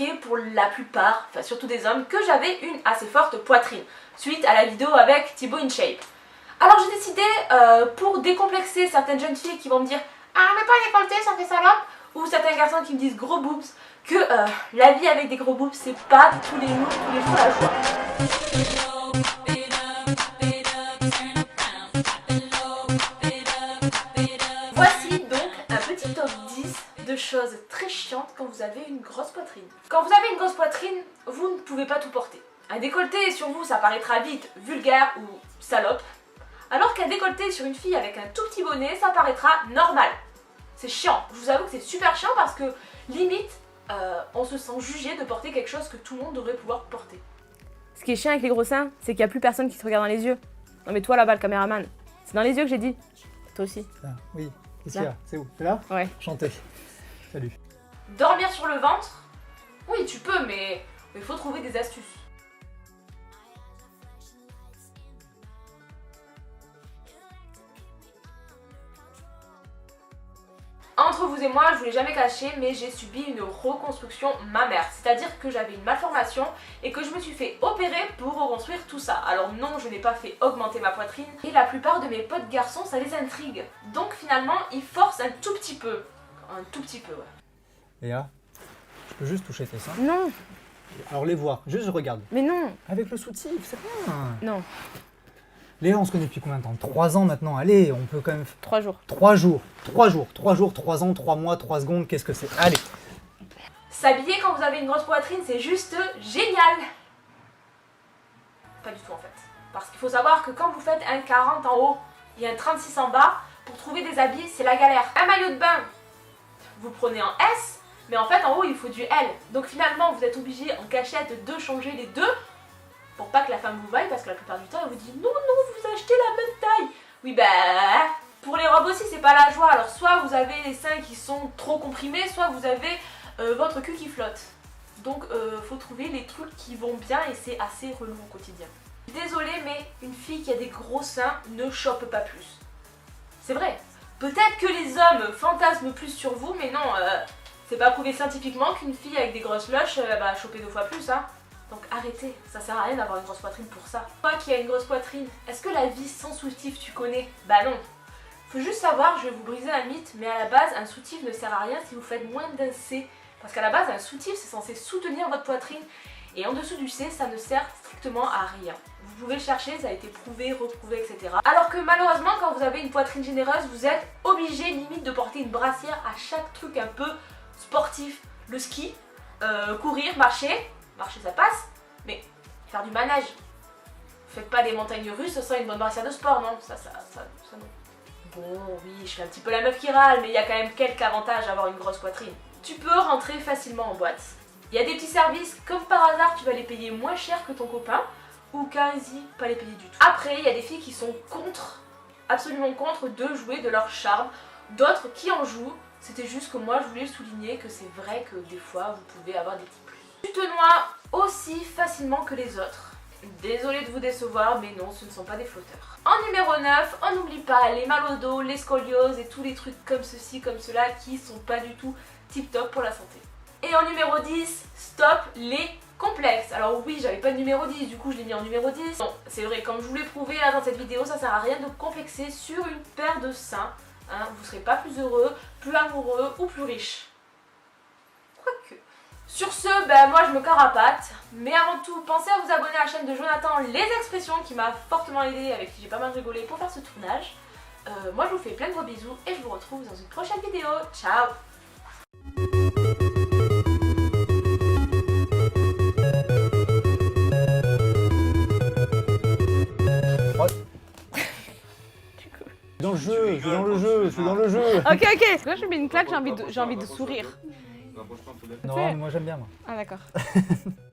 remarqué pour la plupart, enfin surtout des hommes, que j'avais une assez forte poitrine, suite à la vidéo avec Thibaut InShape. Alors j'ai décidé, pour décomplexer certaines jeunes filles qui vont me dire « Ah mais pas décolleté, ça fait salope !» ou certains garçons qui me disent « gros boobs », que la vie avec des gros boobs, c'est pas tous les jours la joie. Voici donc un petit top 10 de choses très chiantes quand vous avez une grosse poitrine. Quand vous avez une grosse poitrine, vous ne pouvez pas tout porter. Un décolleté sur vous, ça paraîtra vite vulgaire ou salope, alors qu'un décolleté sur une fille avec un tout petit bonnet, ça paraîtra normal. C'est chiant, je vous avoue que c'est super chiant parce que limite, on se sent jugé de porter quelque chose que tout le monde devrait pouvoir porter. Ce qui est chiant avec les gros seins, c'est qu'il n'y a plus personne qui te regarde dans les yeux. Non mais toi là-bas, le caméraman, c'est dans les yeux que j'ai dit. Toi aussi. Ah, oui, qu'est-ce qu'il y a? C'est où? C'est là? Ouais. Chanter. Salut. Dormir sur le ventre? Oui, tu peux, mais il faut trouver des astuces. Entre vous et moi, je vous l'ai jamais caché, mais j'ai subi une reconstruction mammaire. C'est-à-dire que j'avais une malformation et que je me suis fait opérer pour reconstruire tout ça. Alors non, je n'ai pas fait augmenter ma poitrine. Et la plupart de mes potes garçons, ça les intrigue. Donc finalement, ils forcent un tout petit peu. Un tout petit peu, ouais. Léa, je peux juste toucher tes seins? Non, Alors les voir, juste je regarde. mais non, Avec le soutif, c'est bien. non. Léa, on se connaît depuis combien de temps? 3 ans maintenant, allez, on peut quand même... 3 jours. 3 jours, 3 jours, 3 jours, 3 ans, 3 mois, 3 secondes, qu'est-ce que c'est? Allez. S'habiller quand vous avez une grosse poitrine, c'est juste génial. Pas du tout en fait. Parce qu'il faut savoir que quand vous faites un 40 en haut et un 36 en bas, pour trouver des habits, c'est la galère. Un maillot de bain, vous prenez en S, mais en fait en haut il faut du L. Donc finalement vous êtes obligé en cachette de changer les deux pour pas que la femme vous vaille, parce que la plupart du temps elle vous dit non, vous achetez la même taille. Oui bah, pour les robes aussi c'est pas la joie. Alors soit vous avez les seins qui sont trop comprimés, soit vous avez votre cul qui flotte. Donc faut trouver les trucs qui vont bien et c'est assez relou au quotidien. Désolée mais une fille qui a des gros seins ne chope pas plus. C'est vrai. Peut-être que les hommes fantasment plus sur vous, mais non, c'est pas prouvé scientifiquement qu'une fille avec des grosses loches va choper 2 fois plus, hein. Donc arrêtez, ça sert à rien d'avoir une grosse poitrine pour ça. Toi qui as une grosse poitrine, est-ce que la vie sans soutif tu connais? Bah non. Faut juste savoir, je vais vous briser un mythe, mais à la base un soutif ne sert à rien si vous faites moins d'un C. Parce qu'à la base un soutif c'est censé soutenir votre poitrine et en dessous du C ça ne sert strictement à rien. Vous pouvez le chercher, ça a été prouvé, reprouvé, etc. Alors que malheureusement quand vous avez une poitrine généreuse, vous êtes obligé limite de porter une brassière à chaque truc un peu sportif. Le ski, courir, marcher ça passe, mais faire du manège. Faites pas des montagnes russes sans une bonne brassière de sport, non, ça non. Bon oui, je fais un petit peu la meuf qui râle, mais il y a quand même quelques avantages à avoir une grosse poitrine. Tu peux rentrer facilement en boîte. Il y a des petits services, comme par hasard, tu vas les payer moins cher que ton copain, ou quasi pas les payer du tout. Après, il y a des filles qui sont absolument contre de jouer de leur charme, d'autres qui en jouent. C'était juste que moi je voulais souligner que c'est vrai que des fois vous pouvez avoir des petits plus. Tu te noies aussi facilement que les autres. Désolée de vous décevoir, mais non, ce ne sont pas des flotteurs. En numéro 9, on n'oublie pas les mal au dos, les scolioses et tous les trucs comme ceci, comme cela qui sont pas du tout tip top pour la santé. Et en numéro 10, stop les complexes. Alors oui, j'avais pas de numéro 10, du coup je l'ai mis en numéro 10. Bon, c'est vrai, comme je vous l'ai prouvé là dans cette vidéo, ça sert à rien de complexer sur une paire de seins. Hein, vous serez pas plus heureux, plus amoureux ou plus riche. Quoique. Sur ce, ben moi je me carapate. Mais avant tout, pensez à vous abonner à la chaîne de Jonathan Les Expressions qui m'a fortement aidé, avec qui j'ai pas mal rigolé pour faire ce tournage. Moi je vous fais plein de gros bisous et je vous retrouve dans une prochaine vidéo. Ciao! Dans le jeu, je suis dans le jeu, je suis dans le jeu. Ok, ok. Là, je mets une claque, j'ai envie de sourire. Non, mais moi j'aime bien moi. Ah d'accord.